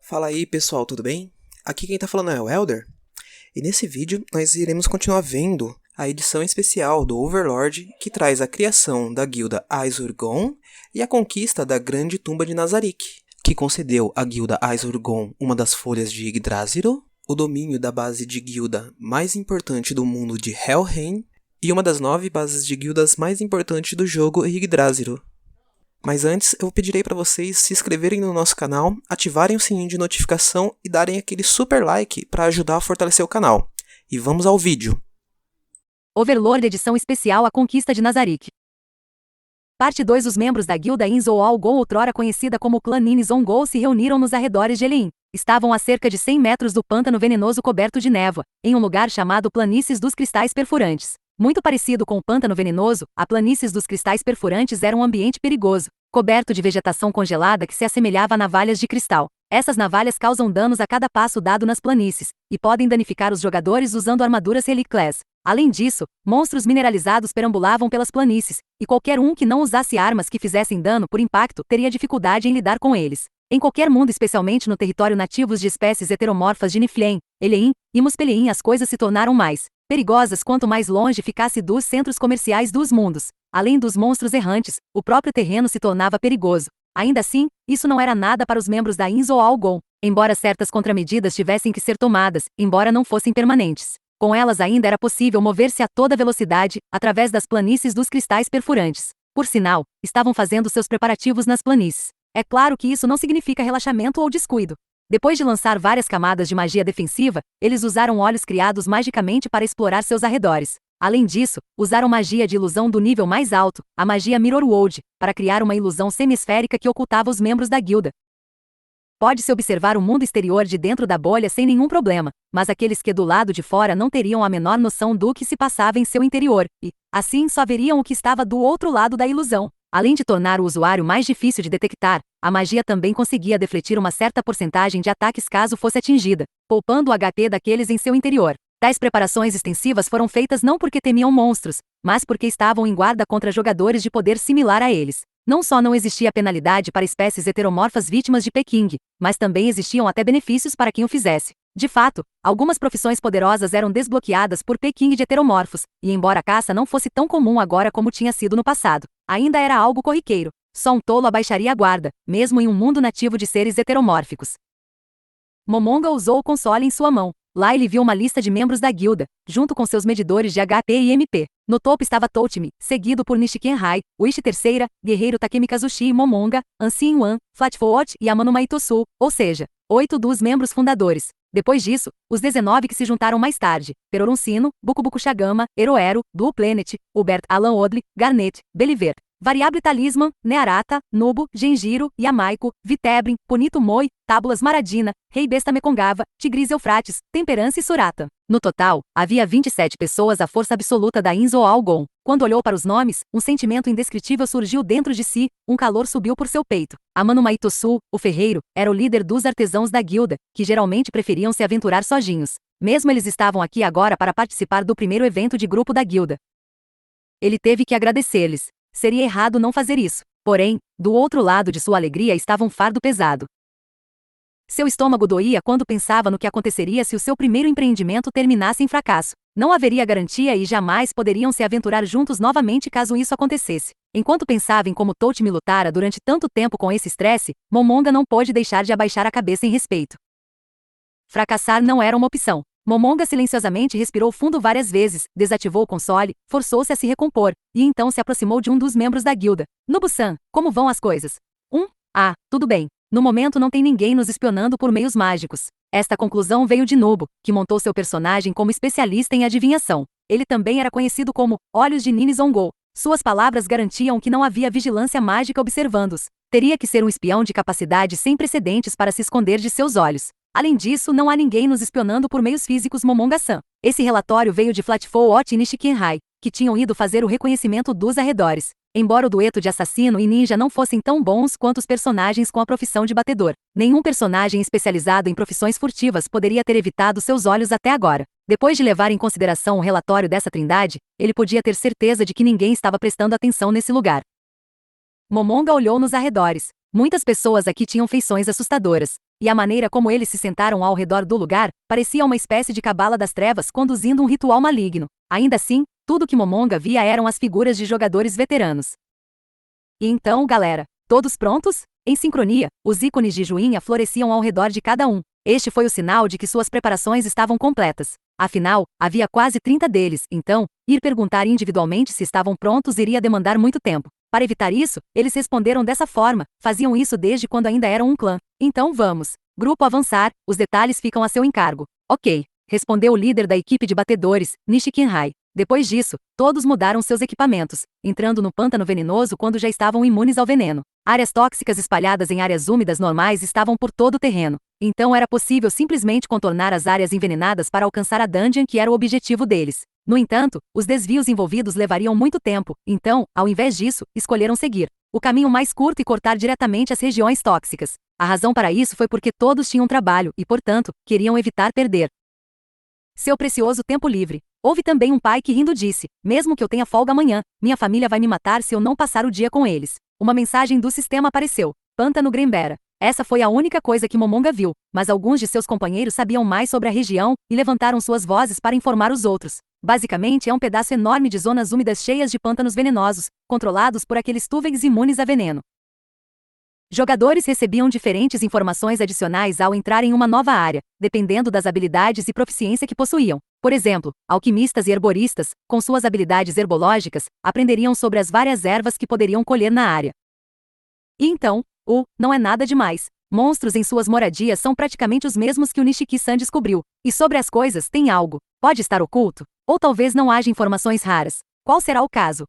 Fala aí pessoal, tudo bem? Aqui quem tá falando é o Elder, e nesse vídeo nós iremos continuar vendo a edição especial do Overlord que traz a criação da guilda Aisurgon e a conquista da Grande Tumba de Nazarick, que concedeu à guilda Aisurgon uma das folhas de Yggdrasil, o domínio da base de guilda mais importante do mundo de Helheim e uma das 9 bases de guildas mais importantes do jogo Yggdrasil. Mas antes, eu pedirei para vocês se inscreverem no nosso canal, ativarem o sininho de notificação e darem aquele super like para ajudar a fortalecer o canal. E vamos ao vídeo. Overlord edição especial A Conquista de Nazarick. Parte 2. Os membros da guilda Inzo-Algon, outrora conhecida como clã Ninizongol, se reuniram nos arredores de Elin. Estavam a cerca de 100 metros do pântano venenoso coberto de névoa, em um lugar chamado Planícies dos Cristais Perfurantes. Muito parecido com o pântano venenoso, a Planícies dos Cristais Perfurantes era um ambiente perigoso, coberto de vegetação congelada que se assemelhava a navalhas de cristal. Essas navalhas causam danos a cada passo dado nas planícies, e podem danificar os jogadores usando armaduras Heliclés. Além disso, monstros mineralizados perambulavam pelas planícies, e qualquer um que não usasse armas que fizessem dano por impacto teria dificuldade em lidar com eles. Em qualquer mundo, especialmente no território nativos de espécies heteromorfas de Niflheim, Elein e Muspelheim, as coisas se tornaram mais perigosas quanto mais longe ficasse dos centros comerciais dos mundos. Além dos monstros errantes, o próprio terreno se tornava perigoso. Ainda assim, isso não era nada para os membros da Inzo-Algon, embora certas contramedidas tivessem que ser tomadas, embora não fossem permanentes. Com elas ainda era possível mover-se a toda velocidade, através das planícies dos cristais perfurantes. Por sinal, estavam fazendo seus preparativos nas planícies. É claro que isso não significa relaxamento ou descuido. Depois de lançar várias camadas de magia defensiva, eles usaram olhos criados magicamente para explorar seus arredores. Além disso, usaram magia de ilusão do nível mais alto, a magia Mirrorworld, para criar uma ilusão semi-esférica que ocultava os membros da guilda. Pode-se observar o mundo exterior de dentro da bolha sem nenhum problema, mas aqueles que do lado de fora não teriam a menor noção do que se passava em seu interior, e, assim, só veriam o que estava do outro lado da ilusão. Além de tornar o usuário mais difícil de detectar, a magia também conseguia defletir uma certa porcentagem de ataques caso fosse atingida, poupando o HP daqueles em seu interior. Tais preparações extensivas foram feitas não porque temiam monstros, mas porque estavam em guarda contra jogadores de poder similar a eles. Não só não existia penalidade para espécies heteromorfas vítimas de Peking, mas também existiam até benefícios para quem o fizesse. De fato, algumas profissões poderosas eram desbloqueadas por Peking de heteromorfos, e embora a caça não fosse tão comum agora como tinha sido no passado, ainda era algo corriqueiro. Só um tolo abaixaria a guarda, mesmo em um mundo nativo de seres heteromórficos. Momonga usou o console em sua mão. Lá ele viu uma lista de membros da guilda, junto com seus medidores de HP e MP. No topo estava Toutimi, seguido por Nishikenrai, Wishi III, Guerreiro Takemikazushi e Momonga, Anshin Wan, Flatfoot e Amano Maitosu, ou seja, 8 dos membros fundadores. Depois disso, os 19 que se juntaram mais tarde: Peroruncino, Bukubuku Shagama, Eroero, Dual Planet, Hubert Alan Odli, Garnet, Beliver, Variable Talisman, Nearata, Nubo, Genjiro, Yamaiko, Vitebrin, Ponito Moi, Tábulas Maradina, Rei Besta Mekongava, Tigris Eufrates, Temperança e Surata. No total, havia 27 pessoas, a força absoluta da Inzo-Algon. Quando olhou para os nomes, um sentimento indescritível surgiu dentro de si, um calor subiu por seu peito. Amano Maitosu, o ferreiro, era o líder dos artesãos da guilda, que geralmente preferiam se aventurar sozinhos. Mesmo eles estavam aqui agora para participar do primeiro evento de grupo da guilda. Ele teve que agradecer-lhes. Seria errado não fazer isso. Porém, do outro lado de sua alegria estava um fardo pesado. Seu estômago doía quando pensava no que aconteceria se o seu primeiro empreendimento terminasse em fracasso. Não haveria garantia e jamais poderiam se aventurar juntos novamente caso isso acontecesse. Enquanto pensava em como Toutimi lutara durante tanto tempo com esse estresse, Momonga não pôde deixar de abaixar a cabeça em respeito. Fracassar não era uma opção. Momonga silenciosamente respirou fundo várias vezes, desativou o console, forçou-se a se recompor, e então se aproximou de um dos membros da guilda. Nubu-san, como vão as coisas? Ah, tudo bem. No momento não tem ninguém nos espionando por meios mágicos. Esta conclusão veio de Nubo, que montou seu personagem como especialista em adivinhação. Ele também era conhecido como Olhos de Ninizongol. Suas palavras garantiam que não havia vigilância mágica observando-os. Teria que ser um espião de capacidade sem precedentes para se esconder de seus olhos. Além disso, não há ninguém nos espionando por meios físicos, Momonga-san. Esse relatório veio de Flatfoot e Nishikenrai, que tinham ido fazer o reconhecimento dos arredores. Embora o dueto de assassino e ninja não fossem tão bons quanto os personagens com a profissão de batedor, nenhum personagem especializado em profissões furtivas poderia ter evitado seus olhos até agora. Depois de levar em consideração o relatório dessa trindade, ele podia ter certeza de que ninguém estava prestando atenção nesse lugar. Momonga olhou nos arredores. Muitas pessoas aqui tinham feições assustadoras, e a maneira como eles se sentaram ao redor do lugar parecia uma espécie de cabala das trevas conduzindo um ritual maligno. Ainda assim, tudo que Momonga via eram as figuras de jogadores veteranos. E então, galera, todos prontos? Em sincronia, os ícones de joinha floresciam ao redor de cada um. Este foi o sinal de que suas preparações estavam completas. Afinal, havia quase 30 deles, então, ir perguntar individualmente se estavam prontos iria demandar muito tempo. Para evitar isso, eles responderam dessa forma, faziam isso desde quando ainda eram um clã. Então vamos. Grupo avançar, os detalhes ficam a seu encargo. Ok, respondeu o líder da equipe de batedores, Nishikinhai. Depois disso, todos mudaram seus equipamentos, entrando no pântano venenoso quando já estavam imunes ao veneno. Áreas tóxicas espalhadas em áreas úmidas normais estavam por todo o terreno. Então era possível simplesmente contornar as áreas envenenadas para alcançar a dungeon que era o objetivo deles. No entanto, os desvios envolvidos levariam muito tempo, então, ao invés disso, escolheram seguir o caminho mais curto e cortar diretamente as regiões tóxicas. A razão para isso foi porque todos tinham trabalho e, portanto, queriam evitar perder seu precioso tempo livre. Houve também um pai que rindo disse: mesmo que eu tenha folga amanhã, minha família vai me matar se eu não passar o dia com eles. Uma mensagem do sistema apareceu. Pântano Grembera. Essa foi a única coisa que Momonga viu, mas alguns de seus companheiros sabiam mais sobre a região e levantaram suas vozes para informar os outros. Basicamente é um pedaço enorme de zonas úmidas cheias de pântanos venenosos, controlados por aqueles Tuvegs imunes a veneno. Jogadores recebiam diferentes informações adicionais ao entrar em uma nova área, dependendo das habilidades e proficiência que possuíam. Por exemplo, alquimistas e herboristas, com suas habilidades herbológicas, aprenderiam sobre as várias ervas que poderiam colher na área. E então, não é nada demais. Monstros em suas moradias são praticamente os mesmos que o Nishiki-san descobriu. E sobre as coisas tem algo. Pode estar oculto? Ou talvez não haja informações raras. Qual será o caso?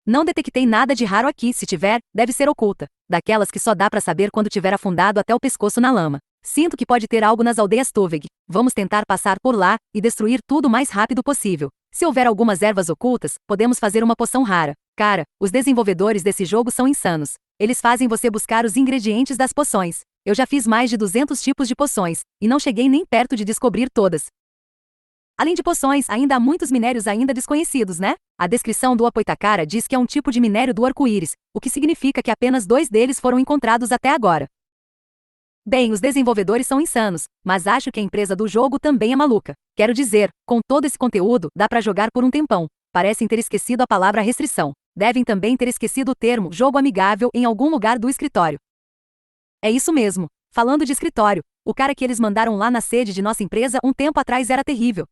Não detectei nada de raro aqui, se tiver, deve ser oculta. Daquelas que só dá pra saber quando tiver afundado até o pescoço na lama. Sinto que pode ter algo nas aldeias Tuveg. Vamos tentar passar por lá e destruir tudo o mais rápido possível. Se houver algumas ervas ocultas, podemos fazer uma poção rara. Cara, os desenvolvedores desse jogo são insanos. Eles fazem você buscar os ingredientes das poções. Eu já fiz mais de 200 tipos de poções, e não cheguei nem perto de descobrir todas. Além de poções, ainda há muitos minérios ainda desconhecidos, né? A descrição do Apoitakara diz que é um tipo de minério do arco-íris, o que significa que apenas 2 deles foram encontrados até agora. Bem, os desenvolvedores são insanos, mas acho que a empresa do jogo também é maluca. Quero dizer, com todo esse conteúdo, dá pra jogar por um tempão. Parecem ter esquecido a palavra restrição. Devem também ter esquecido o termo jogo amigável em algum lugar do escritório. É isso mesmo. Falando de escritório, o cara que eles mandaram lá na sede de nossa empresa um tempo atrás era terrível.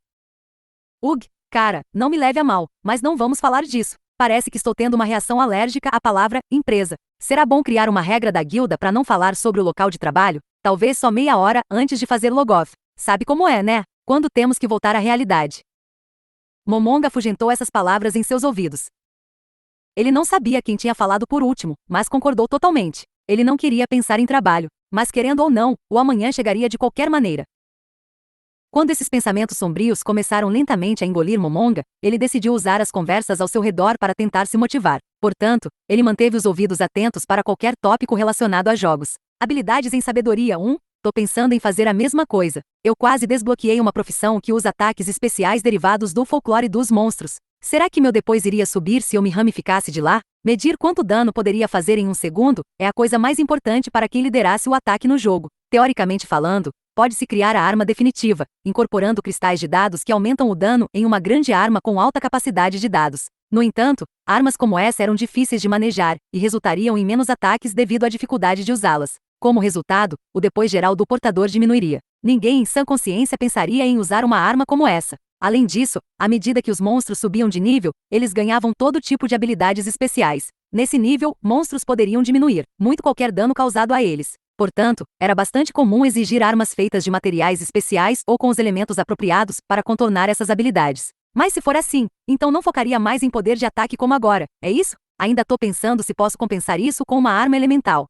Cara, não me leve a mal, mas não vamos falar disso. Parece que estou tendo uma reação alérgica à palavra empresa. Será bom criar uma regra da guilda para não falar sobre o local de trabalho? Talvez só meia hora antes de fazer logoff. Sabe como é, né? Quando temos que voltar à realidade. Momonga afugentou essas palavras em seus ouvidos. Ele não sabia quem tinha falado por último, mas concordou totalmente. Ele não queria pensar em trabalho, mas querendo ou não, o amanhã chegaria de qualquer maneira. Quando esses pensamentos sombrios começaram lentamente a engolir Momonga, ele decidiu usar as conversas ao seu redor para tentar se motivar. Portanto, ele manteve os ouvidos atentos para qualquer tópico relacionado a jogos. Habilidades em sabedoria 1. Tô pensando em fazer a mesma coisa. Eu quase desbloqueei uma profissão que usa ataques especiais derivados do folclore dos monstros. Será que meu depois iria subir se eu me ramificasse de lá? Medir quanto dano poderia fazer em um segundo é a coisa mais importante para quem liderasse o ataque no jogo. Teoricamente falando, pode-se criar a arma definitiva, incorporando cristais de dados que aumentam o dano em uma grande arma com alta capacidade de dados. No entanto, armas como essa eram difíceis de manejar e resultariam em menos ataques devido à dificuldade de usá-las. Como resultado, o depois geral do portador diminuiria. Ninguém em sã consciência pensaria em usar uma arma como essa. Além disso, à medida que os monstros subiam de nível, eles ganhavam todo tipo de habilidades especiais. Nesse nível, monstros poderiam diminuir muito qualquer dano causado a eles. Portanto, era bastante comum exigir armas feitas de materiais especiais ou com os elementos apropriados para contornar essas habilidades. Mas se for assim, então não focaria mais em poder de ataque como agora, é isso? Ainda tô pensando se posso compensar isso com uma arma elemental.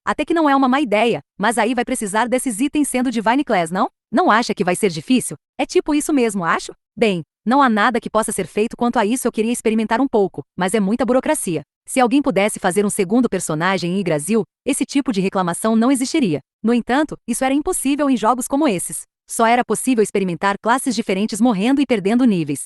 Até que não é uma má ideia, mas aí vai precisar desses itens sendo Divine Class, não? Não acha que vai ser difícil? É tipo isso mesmo, acho? Bem, não há nada que possa ser feito quanto a isso. Eu queria experimentar um pouco, mas é muita burocracia. Se alguém pudesse fazer um segundo personagem em Yggdrasil, esse tipo de reclamação não existiria. No entanto, isso era impossível em jogos como esses. Só era possível experimentar classes diferentes morrendo e perdendo níveis.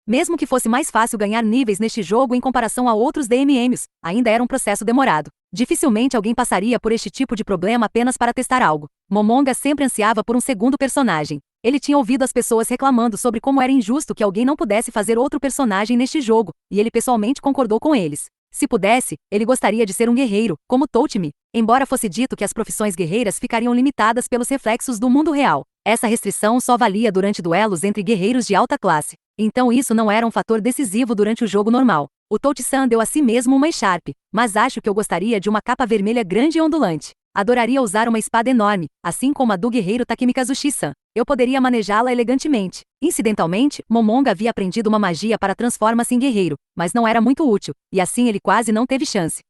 Mesmo que fosse mais fácil ganhar níveis neste jogo em comparação a outros DMMs, ainda era um processo demorado. Dificilmente alguém passaria por este tipo de problema apenas para testar algo. Momonga sempre ansiava por um segundo personagem. Ele tinha ouvido as pessoas reclamando sobre como era injusto que alguém não pudesse fazer outro personagem neste jogo, e ele pessoalmente concordou com eles. Se pudesse, ele gostaria de ser um guerreiro, como Touchme, embora fosse dito que as profissões guerreiras ficariam limitadas pelos reflexos do mundo real. Essa restrição só valia durante duelos entre guerreiros de alta classe. Então isso não era um fator decisivo durante o jogo normal. O Touch-san deu a si mesmo uma echarpe, mas acho que eu gostaria de uma capa vermelha grande e ondulante. Adoraria usar uma espada enorme, assim como a do guerreiro Takemikazushi-san. Eu poderia manejá-la elegantemente. Incidentalmente, Momonga havia aprendido uma magia para transformar-se em guerreiro, mas não era muito útil, e assim ele quase não teve chance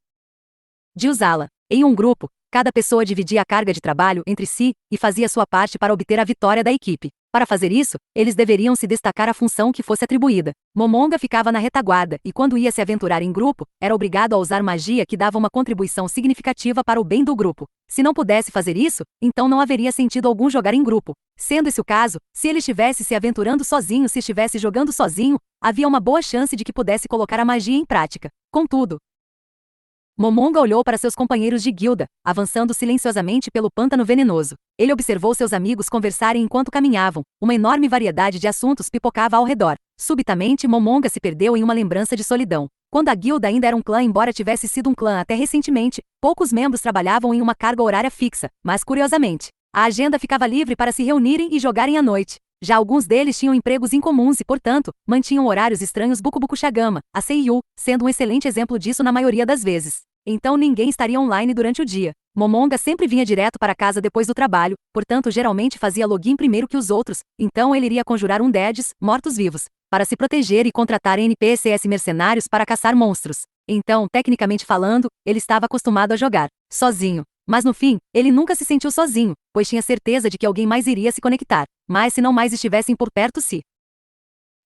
de usá-la. Em um grupo, cada pessoa dividia a carga de trabalho entre si e fazia sua parte para obter a vitória da equipe. Para fazer isso, eles deveriam se destacar a função que fosse atribuída. Momonga ficava na retaguarda e quando ia se aventurar em grupo, era obrigado a usar magia que dava uma contribuição significativa para o bem do grupo. Se não pudesse fazer isso, então não haveria sentido algum jogar em grupo. Sendo esse o caso, se ele estivesse se aventurando sozinho, se estivesse jogando sozinho, havia uma boa chance de que pudesse colocar a magia em prática. Contudo, Momonga olhou para seus companheiros de guilda, avançando silenciosamente pelo pântano venenoso. Ele observou seus amigos conversarem enquanto caminhavam. Uma enorme variedade de assuntos pipocava ao redor. Subitamente, Momonga se perdeu em uma lembrança de solidão. Quando a guilda ainda era um clã, embora tivesse sido um clã até recentemente, poucos membros trabalhavam em uma carga horária fixa, mas curiosamente, a agenda ficava livre para se reunirem e jogarem à noite. Já alguns deles tinham empregos incomuns e, portanto, mantinham horários estranhos. Bukubuku Shagama, a Seiyu, sendo um excelente exemplo disso na maioria das vezes. Então ninguém estaria online durante o dia. Momonga sempre vinha direto para casa depois do trabalho, portanto geralmente fazia login primeiro que os outros, então ele iria conjurar um Deads, mortos-vivos, para se proteger e contratar NPCs mercenários para caçar monstros. Então, tecnicamente falando, ele estava acostumado a jogar sozinho. Mas no fim, ele nunca se sentiu sozinho, pois tinha certeza de que alguém mais iria se conectar. Mas se não mais estivessem por perto, se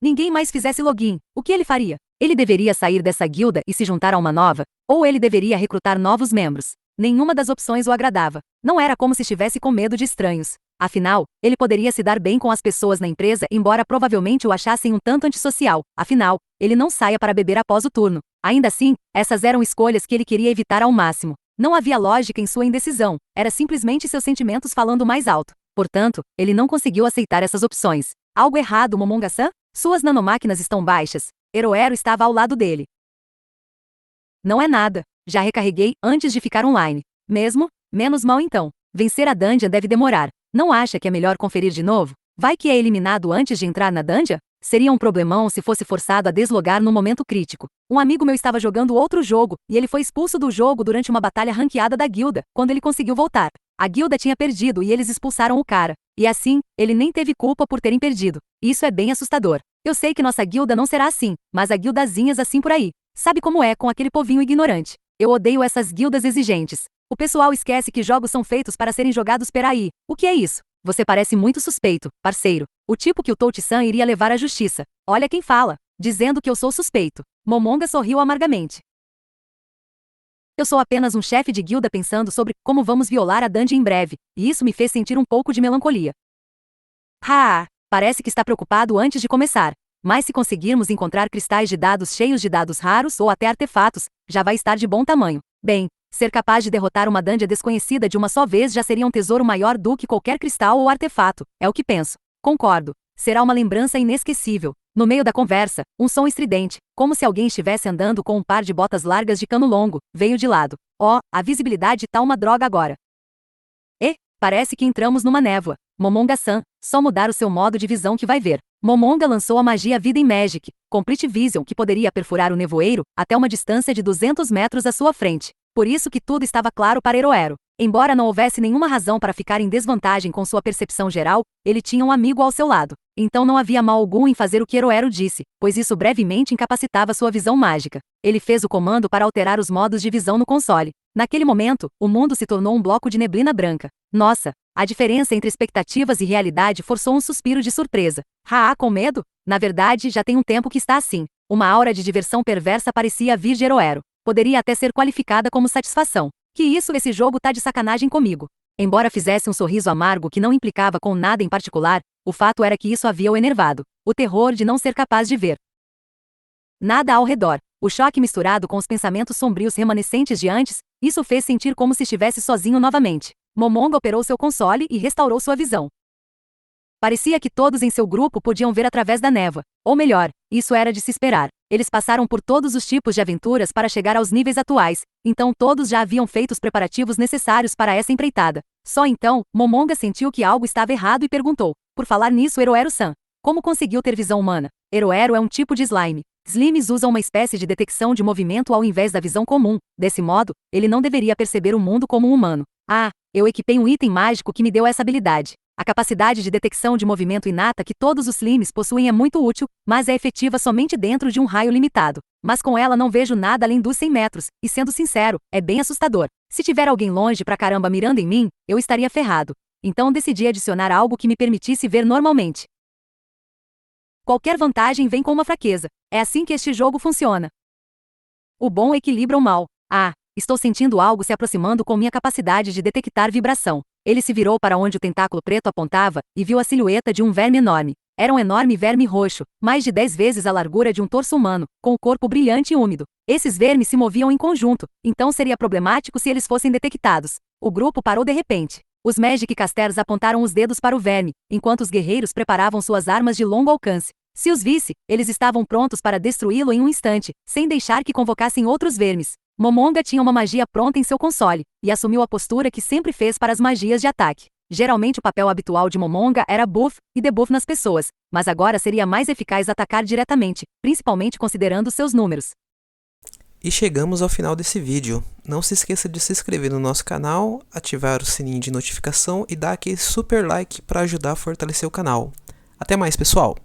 ninguém mais fizesse login, o que ele faria? Ele deveria sair dessa guilda e se juntar a uma nova? Ou ele deveria recrutar novos membros? Nenhuma das opções o agradava. Não era como se estivesse com medo de estranhos. Afinal, ele poderia se dar bem com as pessoas na empresa, embora provavelmente o achassem um tanto antissocial. Afinal, ele não saia para beber após o turno. Ainda assim, essas eram escolhas que ele queria evitar ao máximo. Não havia lógica em sua indecisão, era simplesmente seus sentimentos falando mais alto. Portanto, ele não conseguiu aceitar essas opções. Algo errado, Momonga-san? Suas nanomáquinas estão baixas. Eroero estava ao lado dele. Não é nada. Já recarreguei antes de ficar online. Mesmo? Menos mal então. Vencer a dungeon deve demorar. Não acha que é melhor conferir de novo? Vai que é eliminado antes de entrar na dungeon? Seria um problemão se fosse forçado a deslogar no momento crítico. Um amigo meu estava jogando outro jogo, e ele foi expulso do jogo durante uma batalha ranqueada da guilda, quando ele conseguiu voltar. A guilda tinha perdido e eles expulsaram o cara. E assim, ele nem teve culpa por terem perdido. Isso é bem assustador. Eu sei que nossa guilda não será assim, mas há guildazinhas assim por aí. Sabe como é com aquele povinho ignorante? Eu odeio essas guildas exigentes. O pessoal esquece que jogos são feitos para serem jogados por aí. O que é isso? Você parece muito suspeito, parceiro. O tipo que o Touch-san iria levar à justiça. Olha quem fala, dizendo que eu sou suspeito. Momonga sorriu amargamente. Eu sou apenas um chefe de guilda pensando sobre como vamos violar a dungeon em breve, e isso me fez sentir um pouco de melancolia. Parece que está preocupado antes de começar. Mas se conseguirmos encontrar cristais de dados cheios de dados raros ou até artefatos, já vai estar de bom tamanho. Bem, ser capaz de derrotar uma dungeon desconhecida de uma só vez já seria um tesouro maior do que qualquer cristal ou artefato, é o que penso. Concordo. Será uma lembrança inesquecível. No meio da conversa, um som estridente, como se alguém estivesse andando com um par de botas largas de cano longo, veio de lado. A visibilidade tá uma droga agora. Parece que entramos numa névoa. Momonga-san, só mudar o seu modo de visão que vai ver. Momonga lançou a magia Vida em Magic, Complete Vision, que poderia perfurar o nevoeiro até uma distância de 200 metros à sua frente. Por isso que tudo estava claro para Eroero. Embora não houvesse nenhuma razão para ficar em desvantagem com sua percepção geral, ele tinha um amigo ao seu lado. Então não havia mal algum em fazer o que Eroero disse, pois isso brevemente incapacitava sua visão mágica. Ele fez o comando para alterar os modos de visão no console. Naquele momento, o mundo se tornou um bloco de neblina branca. Nossa, a diferença entre expectativas e realidade forçou um suspiro de surpresa. Com medo? Na verdade, já tem um tempo que está assim. Uma aura de diversão perversa parecia vir de Eroero. Poderia até ser qualificada como satisfação. Que isso, esse jogo tá de sacanagem comigo. Embora fizesse um sorriso amargo que não implicava com nada em particular, o fato era que isso havia o enervado. O terror de não ser capaz de ver Nada ao redor. O choque misturado com os pensamentos sombrios remanescentes de antes, isso o fez sentir como se estivesse sozinho novamente. Momonga operou seu console e restaurou sua visão. Parecia que todos em seu grupo podiam ver através da névoa. Ou melhor, isso era de se esperar. Eles passaram por todos os tipos de aventuras para chegar aos níveis atuais, então todos já haviam feito os preparativos necessários para essa empreitada. Só então, Momonga sentiu que algo estava errado e perguntou: por falar nisso, Eroero-san, como conseguiu ter visão humana? Eroero é um tipo de slime. Slimes usam uma espécie de detecção de movimento ao invés da visão comum. Desse modo, ele não deveria perceber o mundo como um humano. Ah, eu equipei um item mágico que me deu essa habilidade. A capacidade de detecção de movimento inata que todos os slimes possuem é muito útil, mas é efetiva somente dentro de um raio limitado. Mas com ela não vejo nada além dos 100 metros, e sendo sincero, é bem assustador. Se tiver alguém longe pra caramba mirando em mim, eu estaria ferrado. Então decidi adicionar algo que me permitisse ver normalmente. Qualquer vantagem vem com uma fraqueza. É assim que este jogo funciona. O bom equilibra o mal. Ah, estou sentindo algo se aproximando com minha capacidade de detectar vibração. Ele se virou para onde o tentáculo preto apontava e viu a silhueta de um verme enorme. Era um enorme verme roxo, mais de 10 vezes a largura de um torso humano, com o corpo brilhante e úmido. Esses vermes se moviam em conjunto, então seria problemático se eles fossem detectados. O grupo parou de repente. Os Magic Casters apontaram os dedos para o verme, enquanto os guerreiros preparavam suas armas de longo alcance. Se os visse, eles estavam prontos para destruí-lo em um instante, sem deixar que convocassem outros vermes. Momonga tinha uma magia pronta em seu console, e assumiu a postura que sempre fez para as magias de ataque. Geralmente o papel habitual de Momonga era buff e debuff nas pessoas, mas agora seria mais eficaz atacar diretamente, principalmente considerando seus números. E chegamos ao final desse vídeo. Não se esqueça de se inscrever no nosso canal, ativar o sininho de notificação e dar aquele super like para ajudar a fortalecer o canal. Até mais, pessoal!